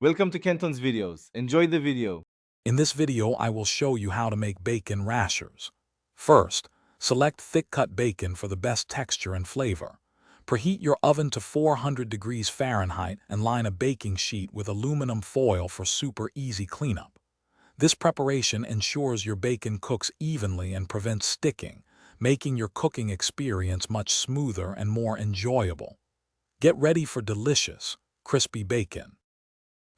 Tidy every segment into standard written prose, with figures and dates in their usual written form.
Welcome to Kenton's videos. Enjoy the video. In this video, I will show you how to make bacon rashers. First, select thick-cut bacon for the best texture and flavor. Preheat your oven to 400 degrees Fahrenheit and line a baking sheet with aluminum foil for super easy cleanup. This preparation ensures your bacon cooks evenly and prevents sticking, making your cooking experience much smoother and more enjoyable. Get ready for delicious, crispy bacon.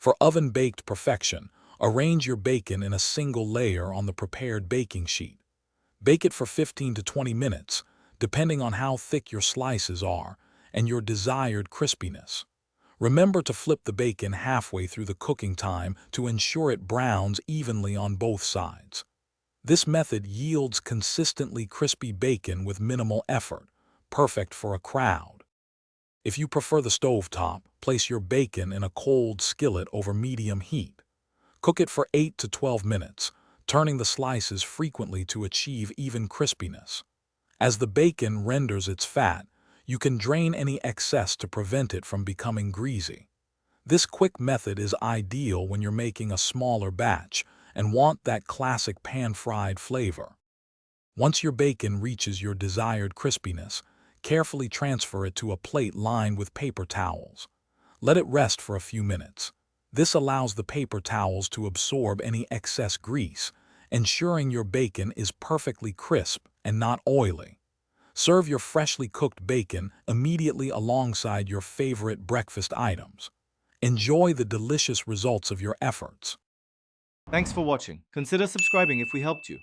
For oven-baked perfection, arrange your bacon in a single layer on the prepared baking sheet. Bake it for 15 to 20 minutes, depending on how thick your slices are and your desired crispiness. Remember to flip the bacon halfway through the cooking time to ensure it browns evenly on both sides. This method yields consistently crispy bacon with minimal effort, perfect for a crowd. If you prefer the stovetop, place your bacon in a cold skillet over medium heat. Cook it for 8 to 12 minutes, turning the slices frequently to achieve even crispiness. As the bacon renders its fat, you can drain any excess to prevent it from becoming greasy. This quick method is ideal when you're making a smaller batch and want that classic pan-fried flavor. Once your bacon reaches your desired crispiness, carefully transfer it to a plate lined with paper towels. Let it rest for a few minutes. This allows the paper towels to absorb any excess grease, ensuring your bacon is perfectly crisp and not oily. Serve your freshly cooked bacon immediately alongside your favorite breakfast items. Enjoy the delicious results of your efforts. Thanks for watching. Consider subscribing if we helped you.